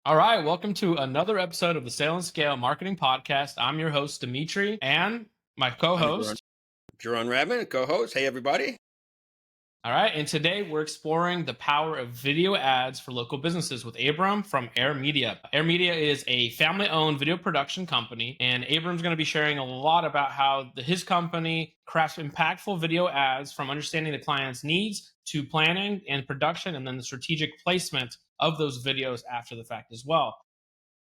All right, welcome to another episode of the Sale and Scale Marketing Podcast. I'm your host, Dmitry, and my I'm Jaron, co-host. Jaron Rabman, co-host. Hey, everybody. All right, and today we're exploring the power of video ads for local businesses with Abram from Air Media. Air Media is a family-owned video production company, and Abram's going to be sharing a lot about how his company crafts impactful video ads from understanding the client's needs to planning and production, and then the strategic placement of those videos after the fact as well.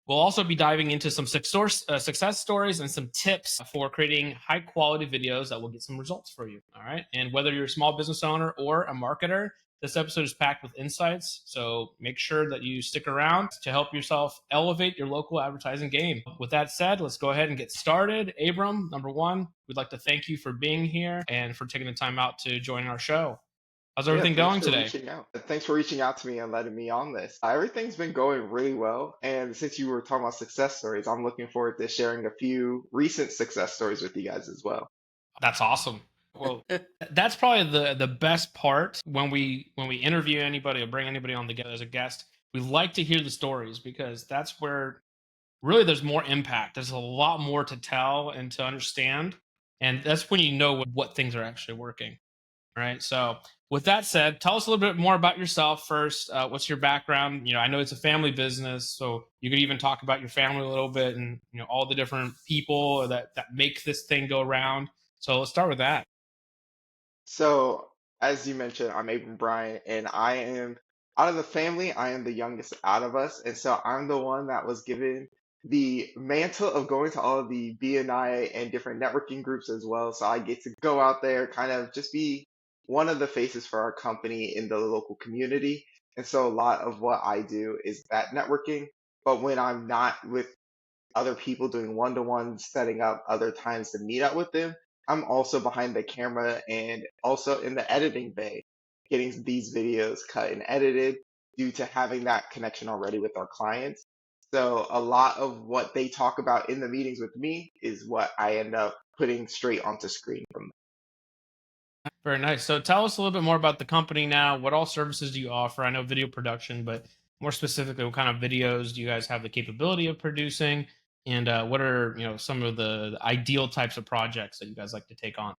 We'll also be diving into some success stories and some tips for creating high quality videos that will get some results for you. All right. And whether you're a small business owner or a marketer, this episode is packed with insights. So make sure that you stick around to help yourself elevate your local advertising game. With that said, let's go ahead and get started. Abram, number one, we'd like to thank you for being here and for taking the time out to join our show. How's everything going today? Thanks for reaching out to me and letting me on this. Everything's been going really well. And since you were talking about success stories, I'm looking forward to sharing a few recent success stories with you guys as well. That's awesome. Well, that's probably the best part when we interview anybody or bring anybody on together as a guest. We like to hear the stories because that's where really there's more impact. There's a lot more to tell and to understand, and that's when you know what things are actually working. Right. So with that said, tell us a little bit more about yourself first. What's your background? I know it's a family business, so you could even talk about your family a little bit and all the different people that make this thing go around. So let's start with that. So, as you mentioned, I'm Abram Bryant, and I am out of the family, I am the youngest out of us. And so I'm the one that was given the mantle of going to all of the BNI and different networking groups as well. So I get to go out there, kind of just be one of the faces for our company in the local community. And so a lot of what I do is that networking. But when I'm not with other people doing one-to-one, setting up other times to meet up with them, I'm also behind the camera and also in the editing bay, getting these videos cut and edited due to having that connection already with our clients. So a lot of what they talk about in the meetings with me is what I end up putting straight onto screen from them. Very nice. So tell us a little bit more about the company now. What all services do you offer? I know video production, but more specifically, what kind of videos do you guys have the capability of producing? And what are some of the ideal types of projects that you guys like to take on?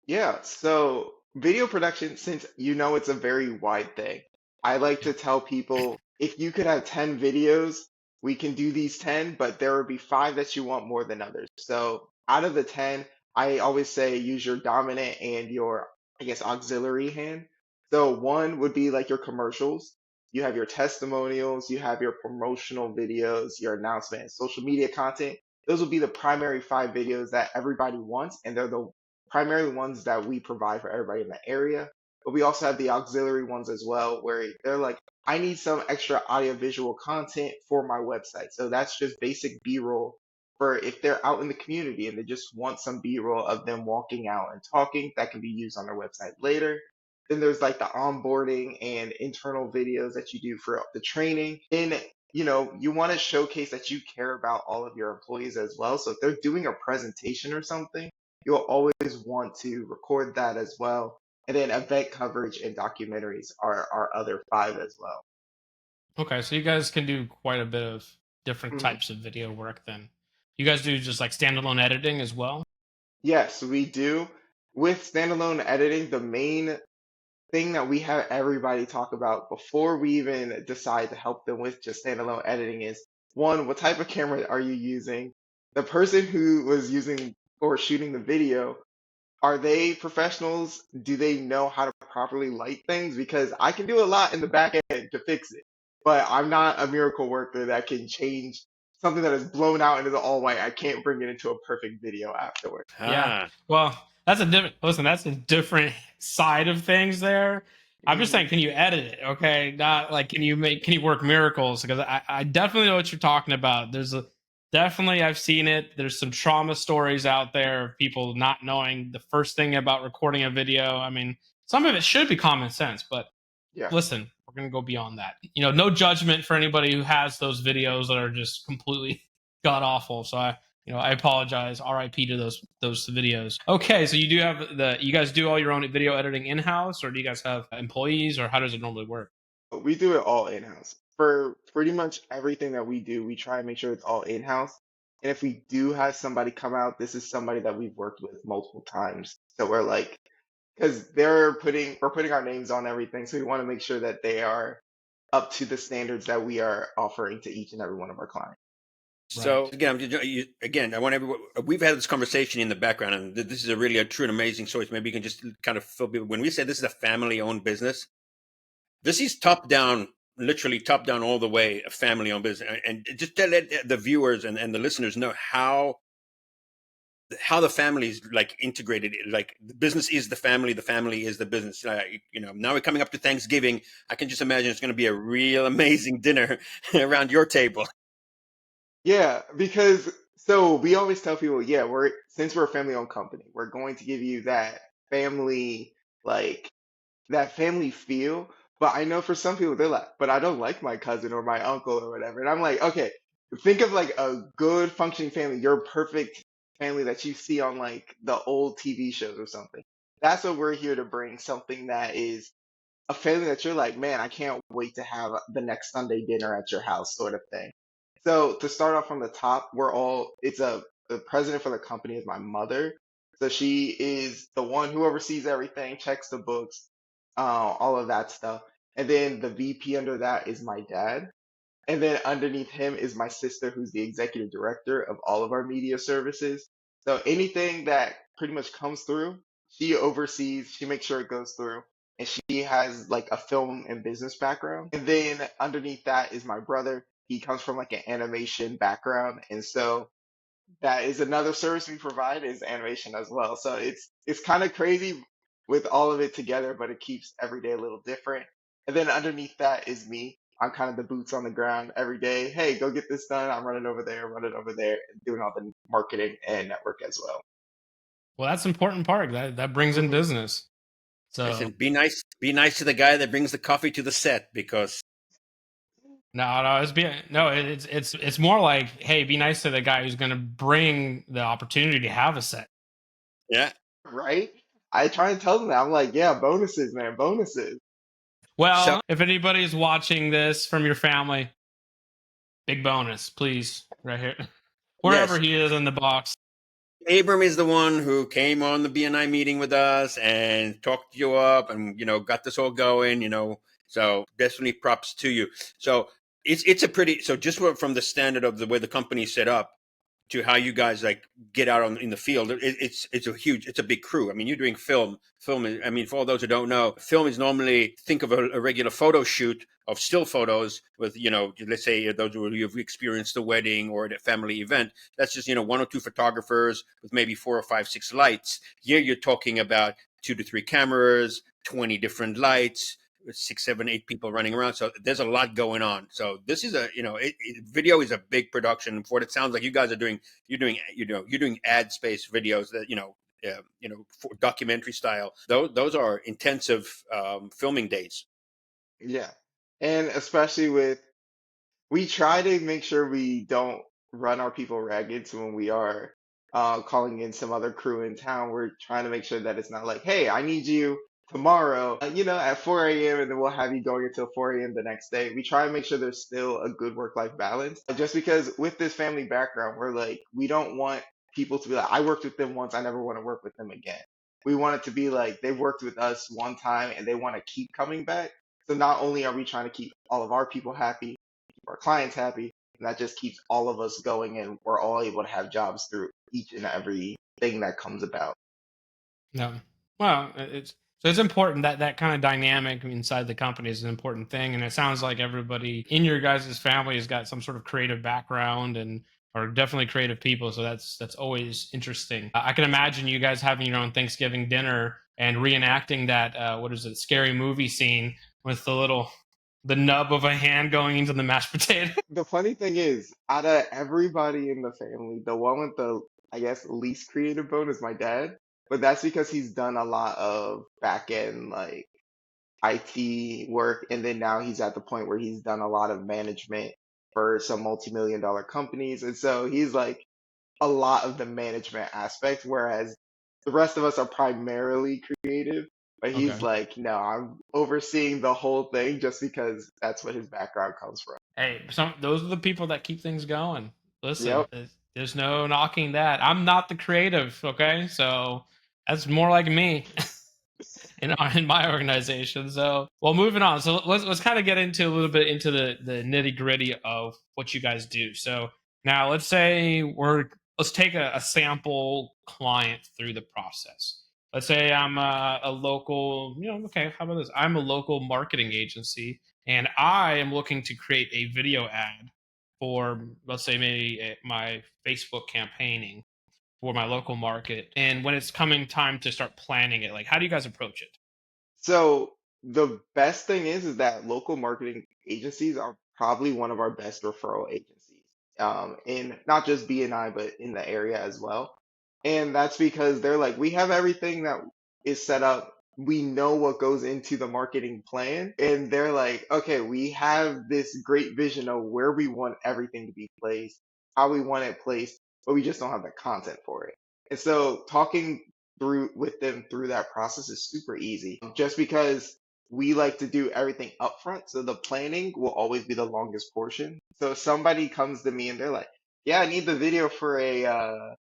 Yeah, so video production, since it's a very wide thing, I like Yeah. to tell people if you could have 10 videos, we can do these 10, but there would be five that you want more than others. So out of the 10, I always say use your dominant and your, I guess, auxiliary hand. So one would be like your commercials. You have your testimonials, you have your promotional videos, your announcement, social media content. Those will be the primary five videos that everybody wants, and they're the primary ones that we provide for everybody in the area. But we also have the auxiliary ones as well, where they're like, I need some extra audiovisual content for my website. So that's just basic B-roll for if they're out in the community and they just want some B-roll of them walking out and talking that can be used on their website later. Then there's like the onboarding and internal videos that you do for the training. And you want to showcase that you care about all of your employees as well. So if they're doing a presentation or something, you'll always want to record that as well. And then event coverage and documentaries are our other five as well. Okay, so you guys can do quite a bit of different Mhm. types of video work then. You guys do just like standalone editing as well? Yes, we do. With standalone editing, the main thing that we have everybody talk about before we even decide to help them with just standalone editing is one, what type of camera are you using? The person who was using or shooting the video, are they professionals? Do they know how to properly light things? Because I can do a lot in the back end to fix it, but I'm not a miracle worker that can change something that is blown out into the all white. I can't bring it into a perfect video afterward. Yeah. Ah, Well, that's a different side of things there. I'm just saying, Mhm. can you edit it? Okay. Not like, can you work miracles? Because I definitely know what you're talking about. Definitely, I've seen it. There's some trauma stories out there of people not knowing the first thing about recording a video. I mean, some of it should be common sense, but Yeah. listen, we're going to go beyond that. No judgment for anybody who has those videos that are just completely god awful. So I apologize. RIP to those videos. Okay, so you guys do all your own video editing in house, or do you guys have employees, or how does it normally work? We do it all in-house. for pretty much everything that we do, we try and make sure it's all in-house. And if we do have somebody come out, this is somebody that we've worked with multiple times. So we're like, because we're putting our names on everything, so we want to make sure that they are up to the standards that we are offering to each and every one of our clients. Right. So again, I want everyone. We've had this conversation in the background, and this is a true and amazing story. So maybe you can just kind of fill people. When we say this is a family-owned business, this is top down, literally top down all the way, a family-owned business, and just to let the viewers and the listeners know how the family is like integrated. Like the business is the family is the business. Now we're coming up to Thanksgiving. I can just imagine it's going to be a real amazing dinner around your table. Yeah, because so we always tell people, yeah, since we're a family-owned company, we're going to give you that family, like that family feel. But I know for some people they're like, but I don't like my cousin or my uncle or whatever. And I'm like, okay, think of like a good functioning family, your perfect family that you see on like the old TV shows or something. That's what we're here to bring, something that is a family that you're like, man, I can't wait to have the next Sunday dinner at your house, sort of thing. So to start off from the top, the president for the company is my mother. So she is the one who oversees everything, checks the books, all of that stuff. And then the VP under that is my dad. And then underneath him is my sister, who's the executive director of all of our media services. So anything that pretty much comes through, she oversees, she makes sure it goes through. And she has like a film and business background. And then underneath that is my brother. He comes from like an animation background. And so that is another service we provide is animation as well. So it's kind of crazy with all of it together, but it keeps every day a little different. And then underneath that is me. I'm kind of the boots on the ground every day. Hey, go get this done. I'm running over there, and doing all the marketing and network as well. Well, that's an important part. That brings in Hmm. business. So Listen, be nice to the guy that brings the coffee to the set because no, it's more like, hey, be nice to the guy who's going to bring the opportunity to have a set. yeah. Right? I try and tell them that. I'm like, yeah, bonuses, man, bonuses. So Well, if anybody's watching this from your family, big bonus, please, right here, wherever yes, he is in the box. Abram is the one who came on the BNI meeting with us and talked you up and got this all going. So definitely props to you. So it's a pretty so just from the standard of the way the company's set up to how you guys like get out in the field. It's a big crew. I mean, you're doing film. I mean, for all those who don't know, film is normally think of a regular photo shoot of still photos with let's say those who you've experienced a wedding or a family event. That's just one or two photographers with maybe 4 or 5, 6 lights. Here you're talking about 2 to 3 cameras, 20 different lights, 6, 7, 8 people running around. So there's a lot going on. So this is video is a big production. For what it sounds like you guys are doing, you're doing ad space videos that for documentary style. Those are intensive filming days. Yeah. And especially with we try to make sure we don't run our people ragged. So when we are calling in some other crew in town, we're trying to make sure that it's not like, hey, I need you tomorrow, at 4 a.m. and then we'll have you going until 4 a.m. the next day. We try and make sure there's still a good work-life balance. Just because with this family background, we're like, we don't want people to be like, I worked with them once, I never want to work with them again. We want it to be like they worked with us one time and they want to keep coming back. So not only are we trying to keep all of our people happy, keep our clients happy, and that just keeps all of us going, and we're all able to have jobs through each and every thing that comes about. No, well, it's important that that kind of dynamic inside the company is an important thing, and it sounds like everybody in your guys' family has got some sort of creative background and are definitely creative people. So that's always interesting. I can imagine you guys having your own Thanksgiving dinner and reenacting that what is it, scary movie scene with the nub of a hand going into the mashed potato. The funny thing is, out of everybody in the family, the one with the, I guess, least creative bone is my dad. But that's because he's done a lot of back end, like IT work. And then now he's at the point where he's done a lot of management for some multi-million dollar companies. And so he's like a lot of the management aspect, whereas the rest of us are primarily creative. But he's Okay. like, no, I'm overseeing the whole thing just because that's what his background comes from. Hey, those are the people that keep things going. Listen, Yep. there's no knocking that. I'm not the creative, okay? So that's more like me in my organization. So, well, moving on. So let's kind of get into a little bit into the nitty gritty of what you guys do. So now let's take a sample client through the process. Let's say I'm a local, okay, how about this? I'm a local marketing agency and I am looking to create a video ad for, let's say, maybe my Facebook campaigning for my local market. And when it's coming time to start planning it, like, how do you guys approach it? So the best thing is that local marketing agencies are probably one of our best referral agencies, in not just BNI, but in the area as well. And that's because they're like, we have everything that is set up. We know what goes into the marketing plan. And they're like, okay, we have this great vision of where we want everything to be placed, how we want it placed, but we just don't have the content for it. And so talking through with them through that process is super easy just because we like to do everything upfront. So the planning will always be the longest portion. So if somebody comes to me and they're like, yeah, I need the video for a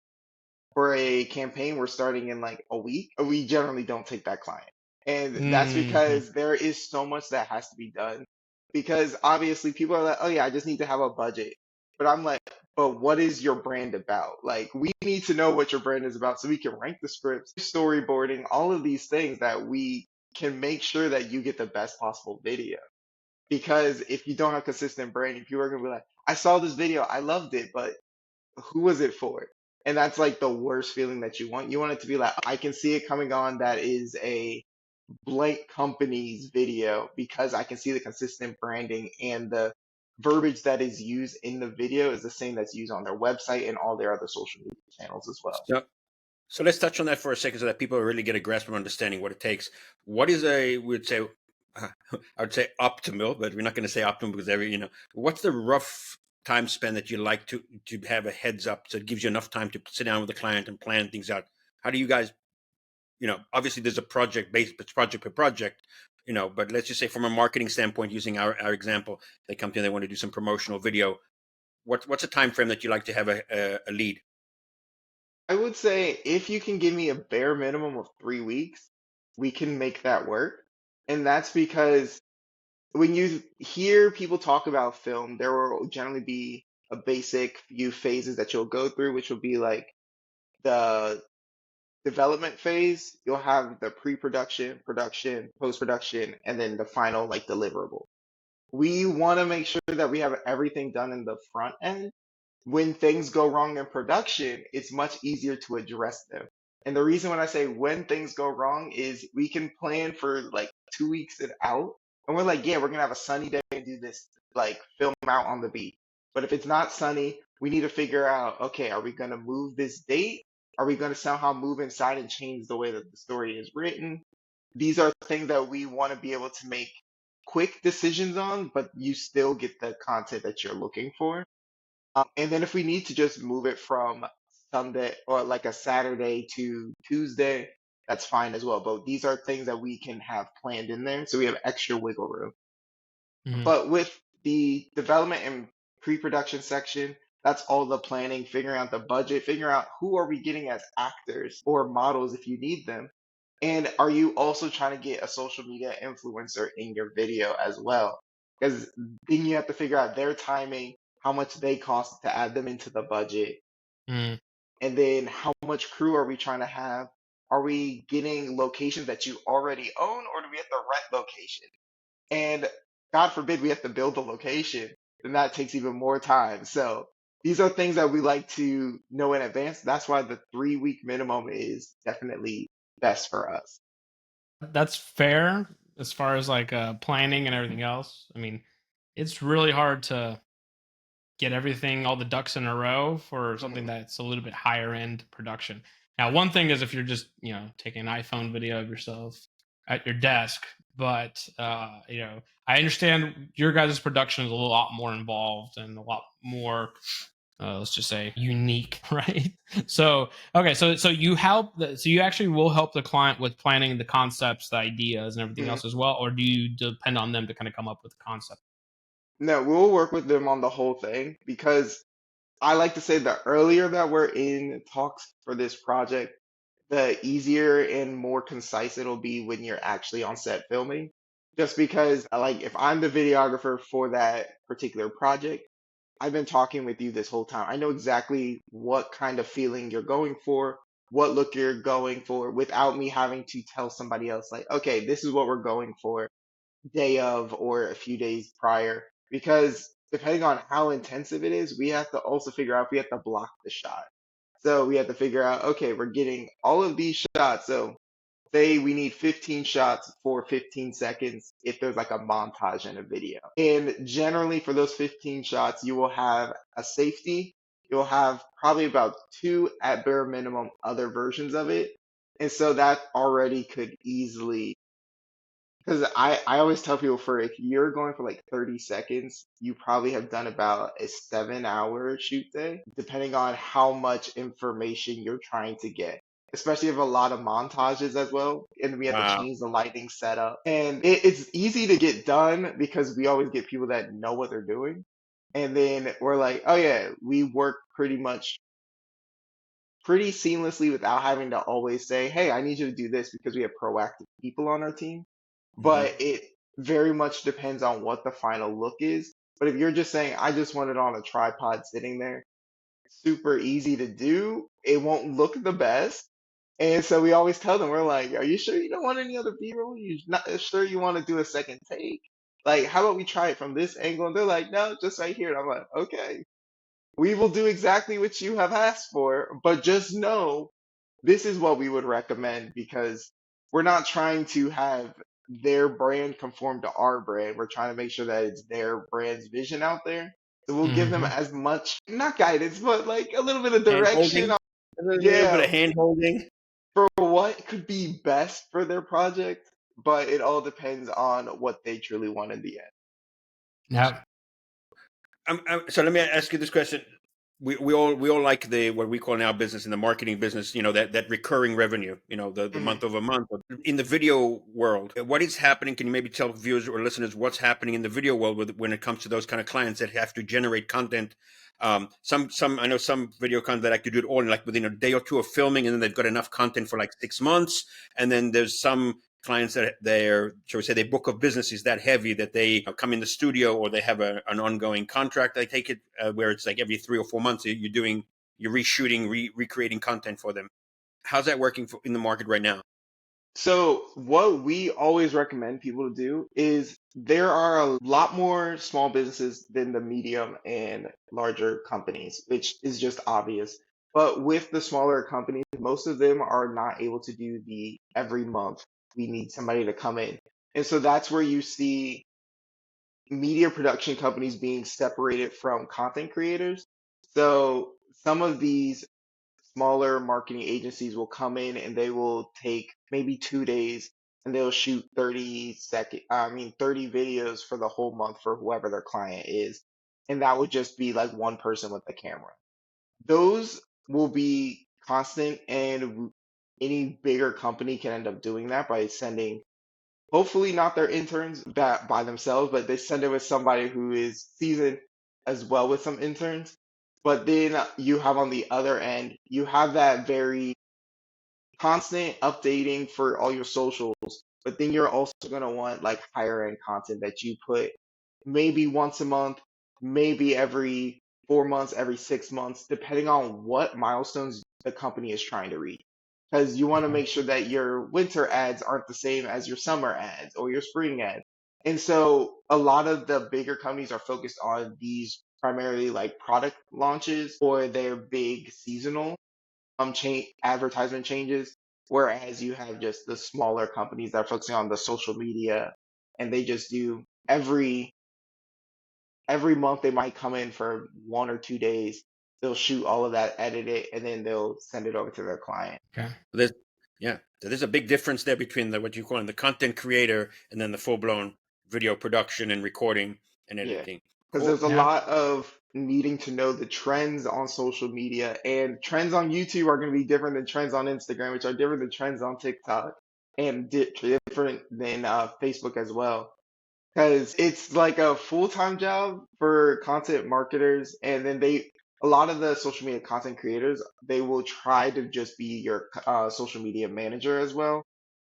campaign we're starting in like a week, we generally don't take that client. And that's Hmm. because there is so much that has to be done. Because obviously people are like, oh yeah, I just need to have a budget. But I'm like, but what is your brand about? Like, we need to know what your brand is about so we can rank the scripts, storyboarding, all of these things that we can make sure that you get the best possible video. Because if you don't have consistent branding, people are gonna be like, I saw this video, I loved it, but who was it for? And that's like the worst feeling that you want. You want it to be like, I can see it coming on that is a blank company's video because I can see the consistent branding and the verbiage that is used in the video is the same that's used on their website and all their other social media channels as well. So, so let's touch on that for a second so that people really get a grasp of understanding what it takes. What is we would say, I would say optimal, but we're not going to say optimal because what's the rough time span that you like to have a heads up so it gives you enough time to sit down with the client and plan things out? How do you guys, obviously there's a project based, it's project per project, but let's just say from a marketing standpoint, using our example, they come to and they want to do some promotional video. What's a time frame that you like to have a lead? I would say if you can give me a bare minimum of 3 weeks, we can make that work. And that's because when you hear people talk about film, there will generally be a basic few phases that you'll go through, which will be like the development phase. You'll have the pre-production, production, post-production, and then the final like deliverable. We want to make sure that we have everything done in the front end. When things go wrong in production, it's much easier to address them. And the reason when I say when things go wrong is we can plan for like 2 weeks and out. And we're like, yeah, we're gonna have a sunny day and do this, like film out on the beach. But if it's not sunny, we need to figure out, okay, are we gonna move this date? Are we gonna somehow move inside and change the way that the story is written? These are things that we want to be able to make quick decisions on, but you still get the content that you're looking for. And then if we need to just move it from Sunday or like a Saturday to Tuesday, that's fine as well. But these are things that we can have planned in there, so we have extra wiggle room. Hmm. But with the development and pre-production section, that's all the planning, figuring out the budget, figuring out who are we getting as actors or models if you need them. And are you also trying to get a social media influencer in your video as well? Because then you have to figure out their timing, how much they cost to add them into the budget, Hmm. and then how much crew are we trying to have? Are we getting locations that you already own, or do we have to rent location? And God forbid we have to build a location, then that takes even more time. So these are things that we like to know in advance. That's why the 3 week minimum is definitely best for us. That's fair as far as like planning and everything else. I mean, it's really hard to get everything, all the ducks in a row for something Mhm. that's a little bit higher end production. Now, one thing is if you're just, taking an iPhone video of yourself at your desk, but, I understand your guys' production is a lot more involved and a lot more let's just say unique, right? So okay, so you help so you actually will help the client with planning the concepts, the ideas, and everything Mhm. else as well, or do you depend on them to kind of come up with the concept? No, we'll work with them on the whole thing because I like to say the earlier that we're in talks for this project, the easier and more concise it'll be when you're actually on set filming. Just because, like, if I'm the videographer for that particular project, I've been talking with you this whole time. I know exactly what kind of feeling you're going for, what look you're going for, without me having to tell somebody else, like, okay, this is what we're going for day of or a few days prior. Because depending on how intensive it is, we have to also figure out if we have to block the shot. So we have to figure out, okay, we're getting all of these shots. So say we need 15 shots for 15 seconds if there's like a montage in a video. And generally for those 15 shots, you will have a safety. You'll have probably about two at bare minimum other versions of it. And so that already could easily, because I always tell people for if you're going for like 30 seconds, you probably have done about a 7 hour shoot day, depending on how much information you're trying to get. Especially if a lot of montages as well, and we have to Wow. change the lighting setup. And it's easy to get done because we always get people that know what they're doing. And then we're like, oh yeah, we work pretty seamlessly without having to always say, hey, I need you to do this because we have proactive people on our team. Hmm. But it very much depends on what the final look is. But if you're just saying, I just want it on a tripod sitting there, super easy to do. It won't look the best. And so we always tell them, we're like, are you sure you don't want any other B-roll? You not sure you want to do a second take? Like, how about we try it from this angle? And they're like, no, just right here. And I'm like, okay, we will do exactly what you have asked for, but just know this is what we would recommend because we're not trying to have their brand conform to our brand. We're trying to make sure that it's their brand's vision out there. So we'll give them Hmm. as much, not guidance, but like a little bit of Hand direction holding, on, a little bit yeah, of hand holding. for what could be best for their project. But it all depends on what they truly want in the end. Yeah. So let me ask you this question. We all like the what we call in our business, in the marketing business, that recurring revenue, the Mhm. month over month. In the video world, what is happening? Can you maybe tell viewers or listeners what's happening in the video world when it comes to those kind of clients that have to generate content? Some I know some video content that I could do it all in like within a day or two of filming, and then they've got enough content for like 6 months. And then there's some clients that shall we say, their book of business is that heavy that they come in the studio or they have an ongoing contract. I take it where it's like every 3 or 4 months you're reshooting, recreating content for them. How's that working in the market right now? So, what we always recommend people to do is there are a lot more small businesses than the medium and larger companies, which is just obvious. But with the smaller companies, most of them are not able to do the every month we need somebody to come in. And so that's where you see media production companies being separated from content creators. So some of these smaller marketing agencies will come in and they will take maybe 2 days and they'll shoot 30 videos for the whole month for whoever their client is. And that would just be like one person with a camera. Those will be constant and any bigger company can end up doing that by sending, hopefully not their interns that by themselves, but they send it with somebody who is seasoned as well with some interns. But then you have on the other end, you have that very constant updating for all your socials, but then you're also going to want like higher end content that you put maybe once a month, maybe every 4 months, every 6 months, depending on what milestones the company is trying to reach. Because you want to Okay. make sure that your winter ads aren't the same as your summer ads or your spring ads. And so a lot of the bigger companies are focused on these primarily like product launches or their big seasonal advertisement changes, whereas you have just the smaller companies that are focusing on the social media and they just do every month they might come in for 1 or 2 days. They'll shoot all of that, edit it, and then they'll send it over to their client. Okay. There's, yeah, so there's a big difference there between what you call the content creator and then the full blown video production and recording and Yeah, editing. because Cool. there's a Yeah. lot of needing to know the trends on social media, and trends on YouTube are going to be different than trends on Instagram, which are different than trends on TikTok, and different than Facebook as well. Because it's like a full-time job for content marketers, and then a lot of the social media content creators, they will try to just be your social media manager as well.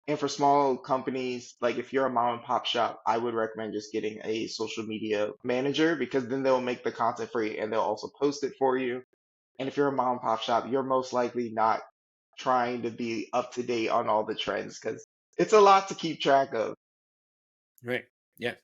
And for small companies, like if you're a mom and pop shop, I would recommend just getting a social media manager, because then they'll make the content for you and they'll also post it for you. And if you're a mom and pop shop, you're most likely not trying to be up to date on all the trends, because it's a lot to keep track of. Right. Yeah.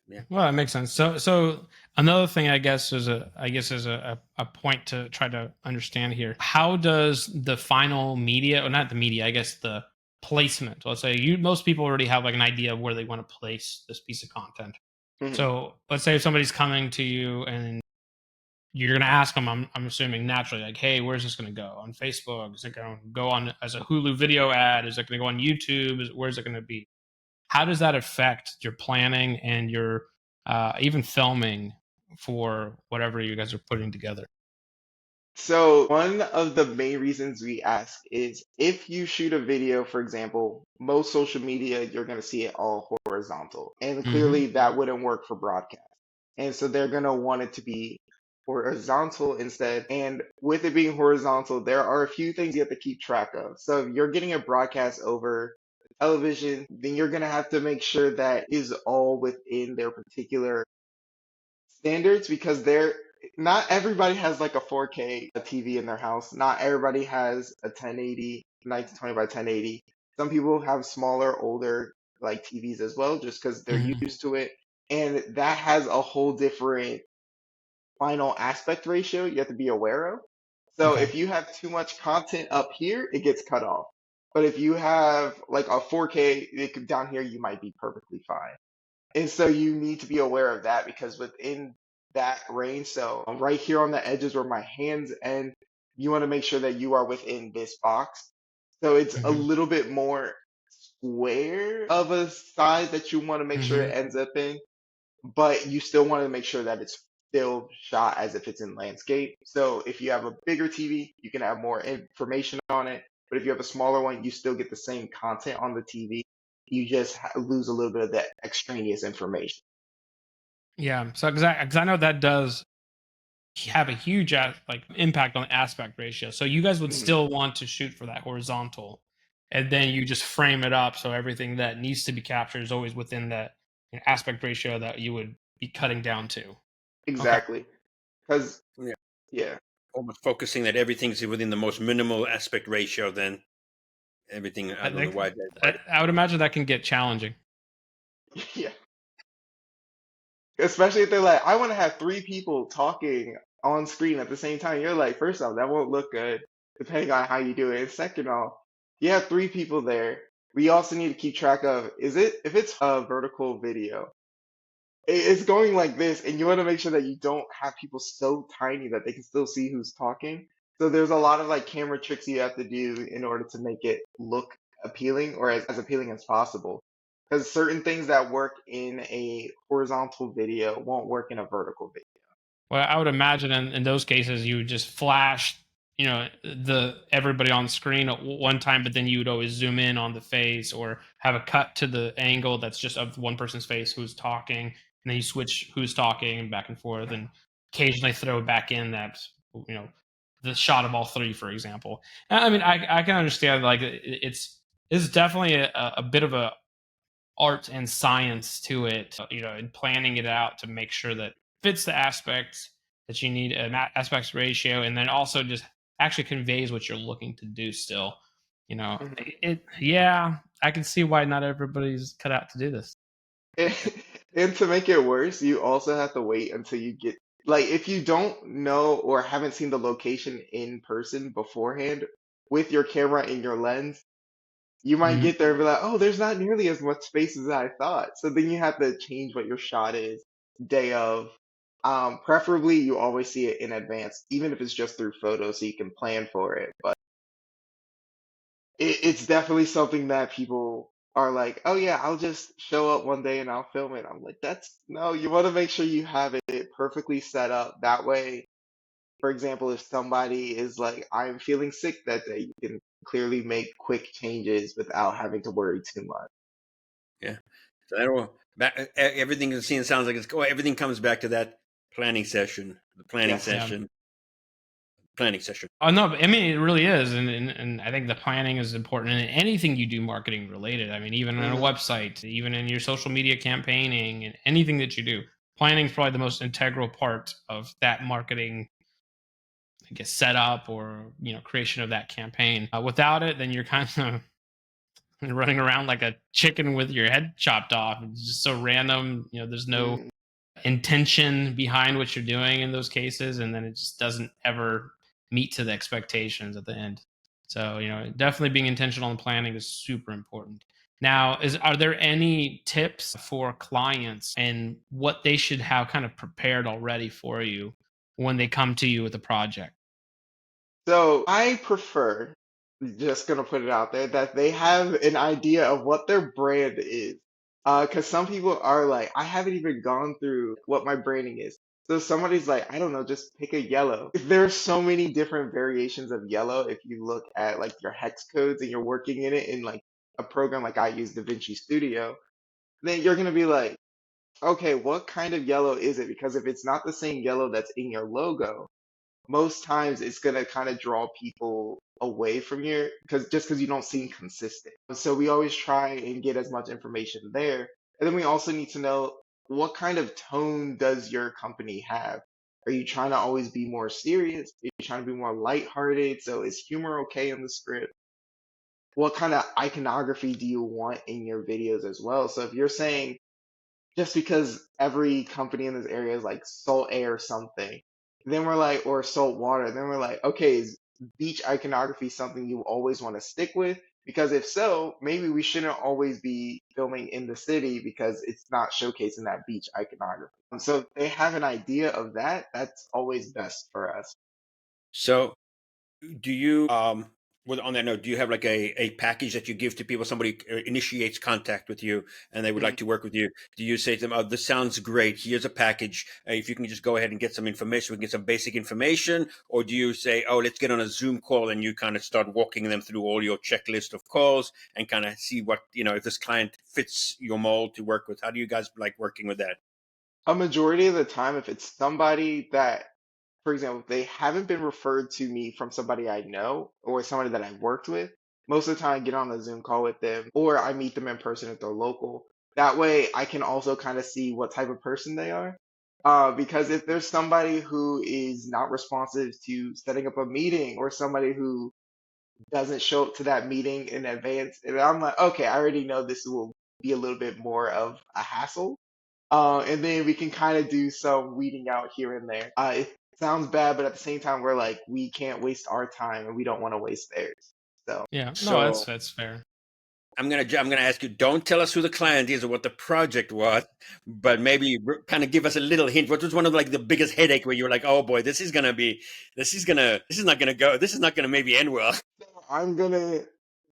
Yeah. Well, that makes sense. So another thing, I guess, is a point to try to understand here. How does the final media, or not the media, I guess the placement? Let's say most people already have like an idea of where they want to place this piece of content. Mhm. So let's say if somebody's coming to you and you're going to ask them, I'm assuming naturally, like, hey, where's this going to go? On Facebook? Is it going to go on as a Hulu video ad? Is it going to go on YouTube? Where's it going to be? How does that affect your planning and your even filming for whatever you guys are putting together? So one of the main reasons we ask is, if you shoot a video, for example, most social media, you're going to see it all horizontal. And Hmm. clearly that wouldn't work for broadcast. And so they're going to want it to be horizontal instead. And with it being horizontal, there are a few things you have to keep track of. So if you're getting a broadcast over television, then you're going to have to make sure that is all within their particular standards, because they're not everybody has like a 4K TV in their house. Not everybody has a 1080, 1920 by 1080. Some people have smaller, older like TVs as well, just because they're Hmm. used to it. And that has a whole different final aspect ratio you have to be aware of. So Okay. if you have too much content up here, it gets cut off. But if you have like a 4K, down here, you might be perfectly fine. And so you need to be aware of that, because within that range, so right here on the edges where my hands end, you want to make sure that you are within this box. So it's a Hmm. little bit more square of a size that you want to make sure Hmm. it ends up in, but you still want to make sure that it's still shot as if it's in landscape. So if you have a bigger TV, you can have more information on it. But if you have a smaller one, you still get the same content on the TV. You just lose a little bit of that extraneous information. Yeah. So because I know that does have a huge like impact on aspect ratio. So you guys would Mhm. still want to shoot for that horizontal, and then you just frame it up so everything that needs to be captured is always within that aspect ratio that you would be cutting down to. Okay. Exactly. Because, Yeah. yeah. Almost focusing that everything's within the most minimal aspect ratio, then everything I out on the think wide. I would imagine that can get challenging. Yeah. Especially if they're like, I want to have three people talking on screen at the same time. You're like, first off, that won't look good, depending on how you do it. And second off, you have three people there. We also need to keep track of, if it's a vertical video, it's going like this, and you want to make sure that you don't have people so tiny that they can still see who's talking. So there's a lot of like camera tricks you have to do in order to make it look appealing, or as appealing as possible. Because certain things that work in a horizontal video won't work in a vertical video. Well, I would imagine in those cases you would just flash, the everybody on screen at one time, but then you would always zoom in on the face or have a cut to the angle that's just of one person's face who's talking, and then you switch who's talking and back and forth, and occasionally throw back in that you know the shot of all three, for example. I mean, I can understand like it's definitely a bit of a art and science to it, and planning it out to make sure that fits the aspects that you need, an aspects ratio, and then also just actually conveys what you're looking to do still. Mhm. Yeah, I can see why not everybody's cut out to do this. And, and to make it worse, you also have to wait until you get, like, if you don't know or haven't seen the location in person beforehand with your camera and your lens, you might Hmm. get there and be like, oh, there's not nearly as much space as I thought. So then you have to change what your shot is day of. Preferably, you always see it in advance, even if it's just through photos, so you can plan for it. But it's definitely something that people are like, oh yeah, I'll just show up one day and I'll film it. I'm like, that's no, you want to make sure you have it perfectly set up. That way, for example, if somebody is like, I'm feeling sick that day, you can clearly make quick changes without having to worry too much. Yeah. So I don't. Everything you're seeing sounds like it's. Oh, everything comes back to that planning session. The planning Yes. Yeah. session. Planning session. Oh no, I mean it really is, and I think the planning is important in anything you do marketing related. I mean, even on a Hmm. website, even in your social media campaigning, and anything that you do, planning is probably the most integral part of that marketing, I guess, setup or creation of that campaign. Without it, then you're kind of running around like a chicken with your head chopped off. It's just so random. There's no Hmm. intention behind what you're doing in those cases, and then it just doesn't ever meet to the expectations at the end. So definitely being intentional in planning is super important. Now, are there any tips for clients and what they should have kind of prepared already for you when they come to you with a project? So I prefer, just gonna put it out there, that they have an idea of what their brand is. Because some people are like, I haven't even gone through what my branding is. So somebody's like, I don't know, just pick a yellow. There's so many different variations of yellow. If you look at like your hex codes and you're working in it in like a program like I use DaVinci Studio, then you're gonna be like, okay, what kind of yellow is it? Because if it's not the same yellow that's in your logo, most times it's gonna kind of draw people away from your because you don't seem consistent. So we always try and get as much information there. And then we also need to know what kind of tone does your company have? Are you trying to always be more serious? Are you trying to be more lighthearted? So is humor okay in the script? What kind of iconography do you want in your videos as well? So if you're saying just because every company in this area is like salt air something. Then we're like, or salt water. Then we're like, okay, is beach iconography something you always want to stick with? Because if so, maybe we shouldn't always be filming in the city because it's not showcasing that beach iconography. And so if they have an idea of that, that's always best for us. So do you well, on that note, do you have like a package that you give to people? Somebody initiates contact with you and they would like Mhm. to work with you. Do you say to them, oh, this sounds great, here's a package, if you can just go ahead and get some information, we can get some basic information? Or do you say, oh, let's get on a Zoom call, and you kind of start walking them through all your checklist of calls and kind of see what, if this client fits your mold to work with? How do you guys like working with that? A majority of the time, if it's somebody that, for example, if they haven't been referred to me from somebody I know or somebody that I've worked with, most of the time I get on a Zoom call with them or I meet them in person if they're local. That way I can also kind of see what type of person they are. Because if there's somebody who is not responsive to setting up a meeting or somebody who doesn't show up to that meeting in advance, and I'm like, okay, I already know this will be a little bit more of a hassle. And then we can kind of do some weeding out here and there. It sounds bad, but at the same time, we're like, we can't waste our time and we don't want to waste theirs. So, Yeah, no, that's So that's fair. I'm gonna ask you. Don't tell us who the client is or what the project was, but maybe kind of give us a little hint. What was one of like the biggest headache where you were like, "Oh boy, this is not gonna go. This is not gonna maybe end well." I'm gonna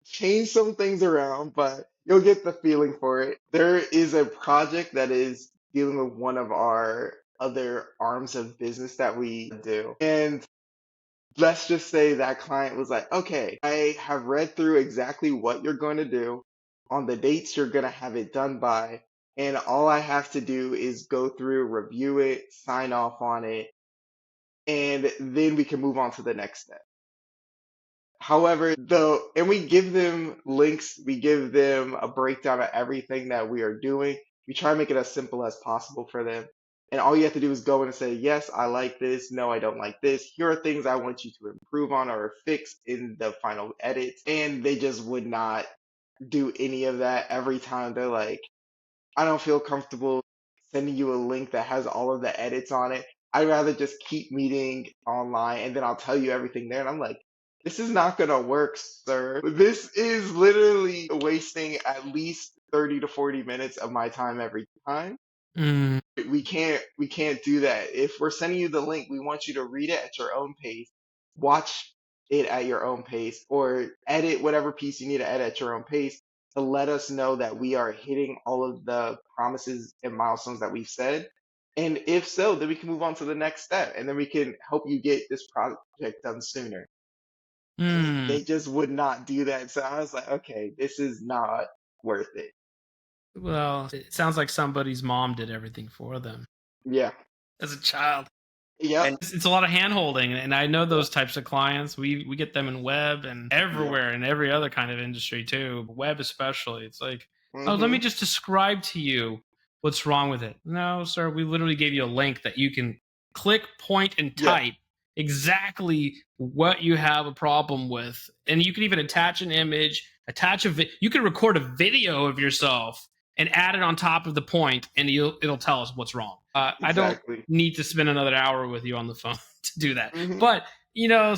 change some things around, but you'll get the feeling for it. There is a project that is dealing with one of our other arms of business that we do. And let's just say that client was like, okay, I have read through exactly what you're going to do on the dates you're going to have it done by. And all I have to do is go through, review it, sign off on it, and then we can move on to the next step. However, though, and we give them links, we give them a breakdown of everything that we are doing. We try to make it as simple as possible for them. And all you have to do is go in and say, yes, I like this. No, I don't like this. Here are things I want you to improve on or fix in the final edits. And they just would not do any of that every time. They're like, I don't feel comfortable sending you a link that has all of the edits on it. I'd rather just keep meeting online and then I'll tell you everything there. And I'm like, this is not gonna work, sir. This is literally wasting at least 30 to 40 minutes of my time every time. Mm, We can't do that. If we're sending you the link, we want you to read it at your own pace, watch it at your own pace, or edit whatever piece you need to edit at your own pace. to let us know that we are hitting all of the promises and milestones that we've said. And if so, then we can move on to the next step and then we can help you get this project done sooner. And Hmm. they just would not do that. So I was like, okay, this is not worth it. Well, it sounds like somebody's mom did everything for them Yeah. as a child. Yep. And It's a lot of hand holding, and I know those types of clients. We get them in web and Yep. everywhere in every other kind of industry too, web especially. It's like, oh, let me Hmm. just describe to you what's wrong with it. No, sir, we literally gave you a link that you can click, point, and Yep. type exactly what you have a problem with, and you can even attach an image, attach you can record a video of yourself and add it on top of the point, and it'll tell us what's wrong. I don't Exactly. need to spend another hour with you on the phone to do that. Hmm. But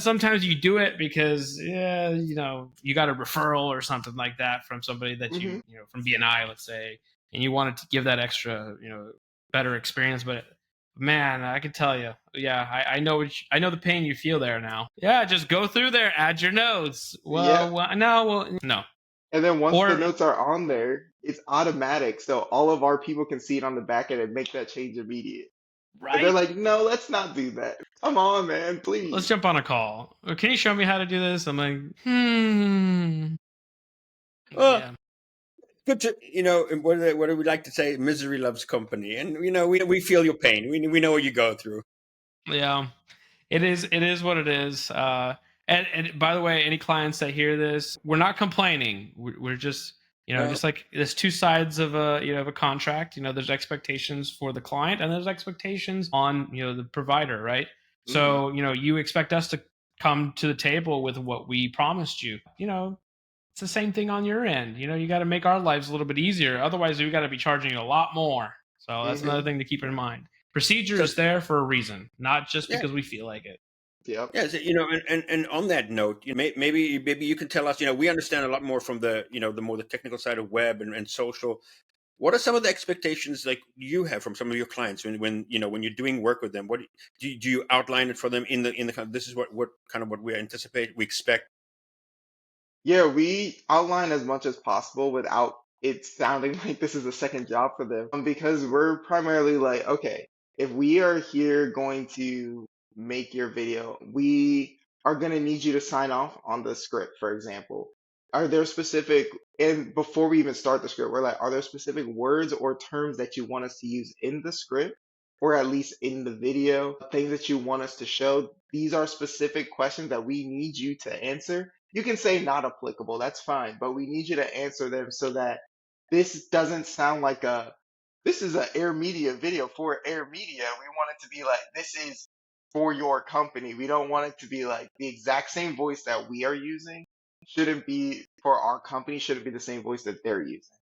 sometimes you do it because you got a referral or something like that from somebody that Hmm. from BNI, let's say, and you wanted to give that extra better experience. But man, I can tell you, yeah, I know I know the pain you feel there now. Yeah, just go through there, add your notes. Yep. No, And then once the or notes are on there, it's automatic. So all of our people can see it on the back end and make that change immediate. And they're right. like, no, let's not do that. Come on, man, Let's please. jump on a call. Or can you show me how to do this? I'm like, well, yeah. good to and what do we like to say? Misery loves company, and we feel your pain. We know what you go through. Yeah, it is what it is. And by the way, any clients that hear this, we're not complaining. We're just No, just like there's two sides of a contract. There's expectations for the client and there's expectations on the provider, right? Hmm. So you expect us to come to the table with what we promised you. It's the same thing on your end. You got to make our lives a little bit easier. Otherwise, we got to be charging you a lot more. So that's Hmm. another thing to keep in mind. Procedure so is there for a reason, not just yeah, because we feel like it. Yep. yeah. So, and on that note, maybe you can tell us. We understand a lot more from the technical side of web and social. What are some of the expectations like you have from some of your clients when you're doing work with them? What do you outline it for them in the this is what kind of what we anticipate, we expect? Yeah, we outline as much as possible without it sounding like this is a second job for them. Because we're primarily like, okay, if we are here going to make your video, we are going to need you to sign off on the script, for example. Are there specific, and before we even start the script, we're like, are there specific words or terms that you want us to use in the script? Or at least in the video, things that you want us to show. These are specific questions that we need you to answer. You can say not applicable, that's fine, but we need you to answer them so that this doesn't sound like this is an Air Media video for Air Media. We want it to be like, this is for your company. We don't want it to be like the exact same voice that we are using shouldn't be for our company, shouldn't be the same voice that they're using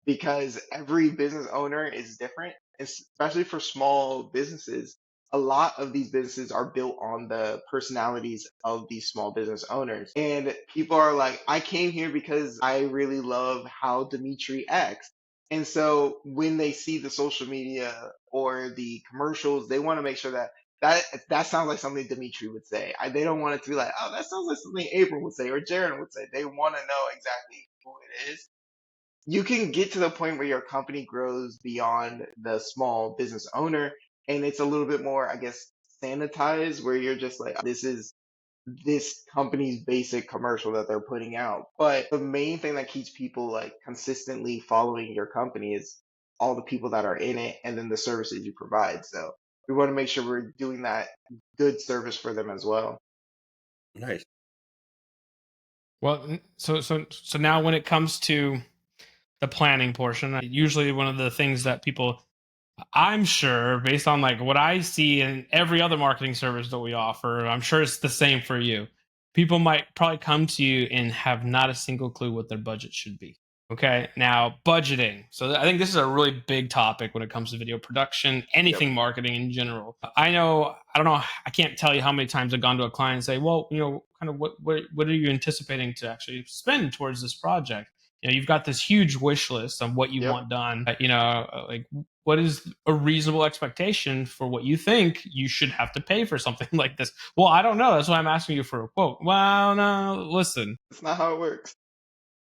because every business owner is different, especially for small businesses. A lot of these businesses are built on the personalities of these small business owners. And people are like, I came here because I really love how Dmitry acts. And so when they see the social media or the commercials, they want to make sure that sounds like something Dmitry would say. They don't want it to be like, oh, that sounds like something Abram would say or Jaron would say. They want to know exactly who it is. You can get to the point where your company grows beyond the small business owner and it's a little bit more, I guess, sanitized where you're just like, this is this company's basic commercial that they're putting out. But the main thing that keeps people like consistently following your company is all the people that are in it and then the services you provide. So we want to make sure we're doing that good service for them as well. Nice. Well, so now when it comes to the planning portion, usually one of the things that people, I'm sure, based on like what I see in every other marketing service that we offer, I'm sure it's the same for you. People might probably come to you and have not a single clue what their budget should be. Okay, now budgeting. So I think this is a really big topic when it comes to video production, Yep. anything marketing in general. I don't know, I can't tell you how many times I've gone to a client and say, well, kind of what are you anticipating to actually spend towards this project? You've got this huge wish list on what you Yep. want done. Like what is a reasonable expectation for what you think you should have to pay for something like this? Well, I don't know. That's why I'm asking you for a quote. Well, no, listen. It's not how it works.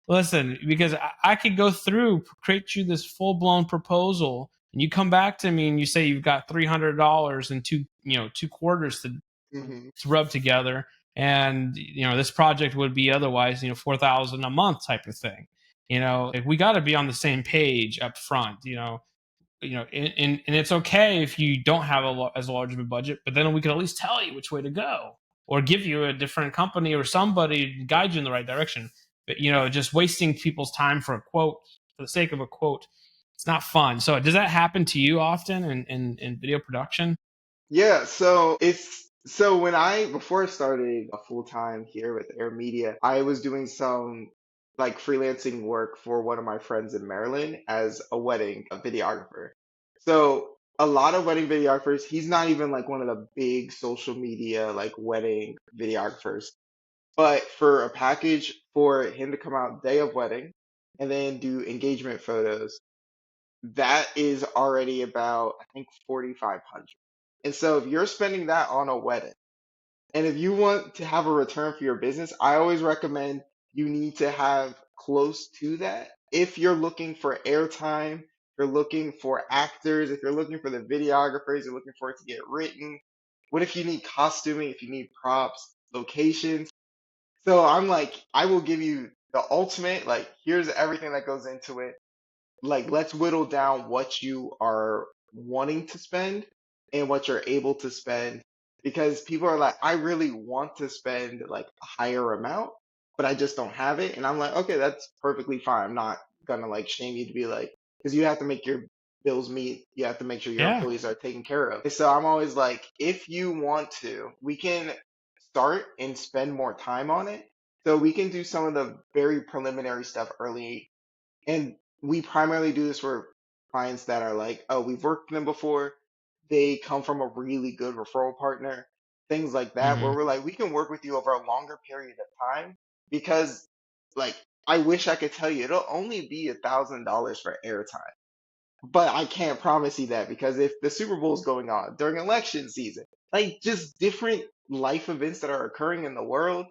Listen, because I could go through, create you this full blown proposal, and you come back to me and you say you've got $300 and two quarters Hmm. to rub together, and this project would be otherwise 4,000 a month type of thing. If we got to be on the same page up front. And it's okay if you don't have as large of a budget, but then we can at least tell you which way to go, or give you a different company or somebody to guide you in the right direction. But just wasting people's time for a quote for the sake of a quote, it's not fun. So does that happen to you often in video production? Yeah, so when I before I started full time here with Air Media, I was doing some like freelancing work for one of my friends in Maryland as a wedding videographer. So a lot of wedding videographers, he's not even like one of the big social media like wedding videographers. But for a package for him to come out day of wedding and then do engagement photos, that is already about I think 4,500. And so if you're spending that on a wedding, and if you want to have a return for your business, I always recommend you need to have close to that. If you're looking for airtime, if you're looking for actors, if you're looking for the videographers, you're looking for it to get written. What if you need costuming, if you need props, locations? So I'm like, I will give you the ultimate, like, here's everything that goes into it. Like, let's whittle down what you are wanting to spend and what you're able to spend, because people are like, I really want to spend like a higher amount, but I just don't have it. And I'm like, okay, that's perfectly fine. I'm not gonna like shame you to be like, because you have to make your bills meet. You have to make sure your Yeah. employees are taken care of. And so I'm always like, if you want to, we can start and spend more time on it. So we can do some of the very preliminary stuff early, and we primarily do this for clients that are like, oh, we've worked with them before. They come from a really good referral partner, things like that, Hmm. where we're like, we can work with you over a longer period of time because, like, I wish I could tell you it'll only be $1,000 for airtime, but I can't promise you that because if the Super Bowl is going on during election season, like just different life events that are occurring in the world,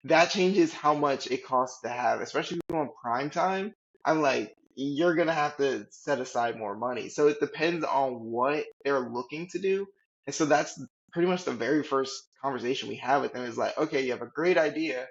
that changes how much it costs to have, especially on prime time. I'm like, you're gonna have to set aside more money. So it depends on what they're looking to do. And so that's pretty much the very first conversation we have with them is like, okay, you have a great idea,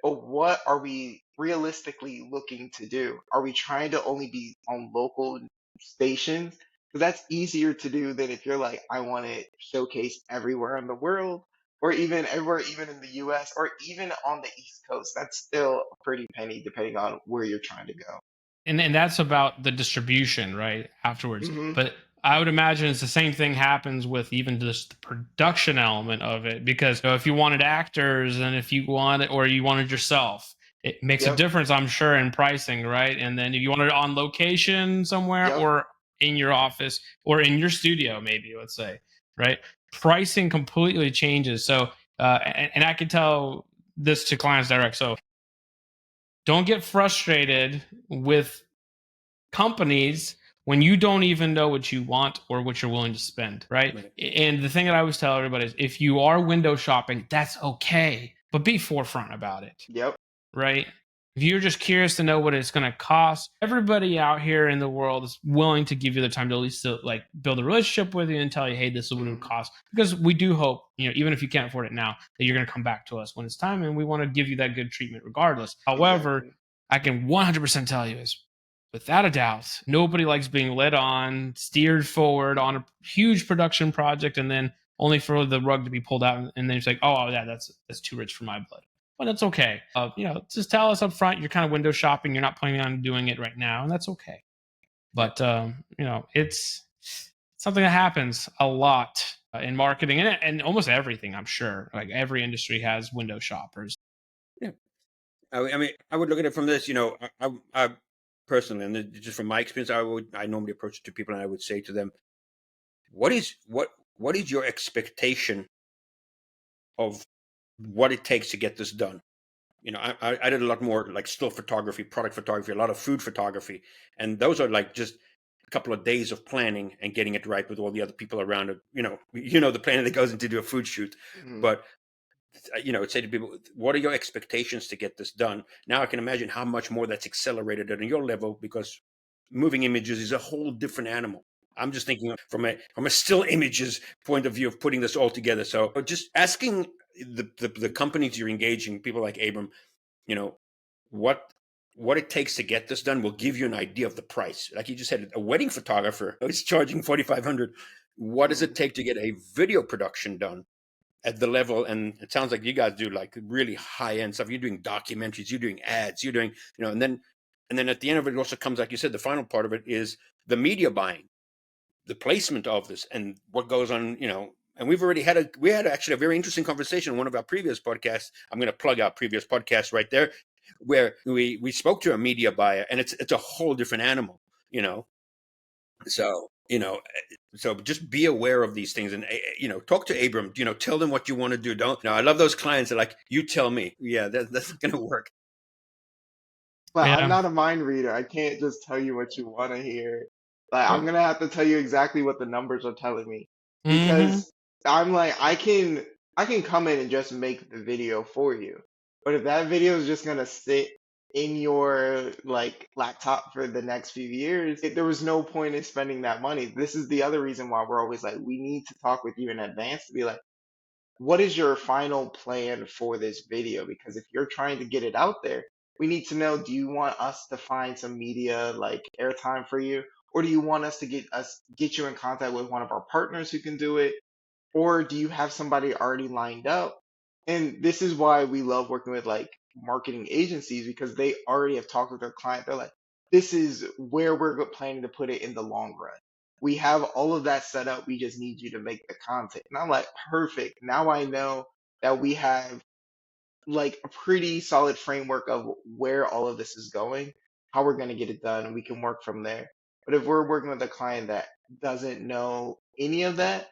but what are we realistically looking to do? Are we trying to only be on local stations? Because that's easier to do than if you're like, I want it showcased everywhere in the world, or even everywhere, even in the US, or even on the East Coast. That's still a pretty penny depending on where you're trying to go. And that's about the distribution, right? Afterwards. Hmm. But I would imagine it's the same thing happens with even just the production element of it. Because if you wanted actors and if you wanted, or you wanted yourself, it makes a Yep. difference, I'm sure, in pricing, right? And then if you wanted it on location somewhere, Yep. or in your office, or in your studio, maybe, let's say, right? Pricing completely changes. So, and I can tell this to clients direct. So don't get frustrated with companies when you don't even know what you want or what you're willing to spend, right? Right. And the thing that I always tell everybody is if you are window shopping, that's okay, but be forefront about it, Yep. right? If you're just curious to know what it's going to cost, everybody out here in the world is willing to give you the time to at least like build a relationship with you and tell you, hey, this is what it would Hmm. cost. Because we do hope, even if you can't afford it now, that you're going to come back to us when it's time, and we want to give you that good treatment regardless. However, Exactly. I can 100% tell you is without a doubt, nobody likes being led on, steered forward on a huge production project, and then only for the rug to be pulled out, and then it's like, oh yeah, that's too rich for my blood. But that's okay. Just tell us up front you're kind of window shopping. You're not planning on doing it right now, and that's okay. Yeah. But it's something that happens a lot in marketing and almost everything. I'm sure, like every industry has window shoppers. Yeah. I mean, I would look at it from this. I personally, and just from my experience, I normally approach to people and I would say to them, what is your expectation of what it takes to get this done? I did a lot more like still photography, product photography, a lot of food photography, and those are like just a couple of days of planning and getting it right with all the other people around it. The planning that goes into do a food shoot, Hmm. but say to people, what are your expectations to get this done? Now I can imagine how much more that's accelerated at your level, because moving images is a whole different animal. I'm just thinking from a still images point of view of putting this all together. So just asking the companies you're engaging, people like Abram, what it takes to get this done will give you an idea of the price. Like you just said, a wedding photographer is charging $4,500. What does it take to get a video production done at the level? And it sounds like you guys do like really high end stuff. You're doing documentaries, you're doing ads, you're doing, and then at the end of it also comes, like you said, the final part of it is the media buying, the placement of this, and what goes on, and we had actually a very interesting conversation in one of our previous podcasts. I'm going to plug our previous podcast right there, where we spoke to a media buyer, and it's a whole different animal, so so just be aware of these things, and talk to Abram, tell them what you want to do. Don't, I love those clients that are like, you tell me. Yeah, that's going to work. But I'm Yeah. not a mind reader. I can't just tell you what you want to hear. Like I'm Well, gonna have to tell you exactly what the numbers are telling me Mm-hmm. because I'm like I can come in and just make the video for you. But if that video is just gonna sit in your like laptop for the next few years, there was no point in spending that money. This is the other reason why we're always like we need to talk with you in advance to be like, what is your final plan for this video? Because if you're trying to get it out there, we need to know, do you want us to find some media like airtime for you? Or do you want us to get you in contact with one of our partners who can do it? Or do you have somebody already lined up? And this is why we love working with like marketing agencies because they already have talked with their client. They're like, this is where we're planning to put it in the long run. We have all of that set up. We just need you to make the content. And I'm like, perfect. Now I know that we have like a pretty solid framework of where all of this is going, how we're going to get it done, and we can work from there. But if we're working with a client that doesn't know any of that,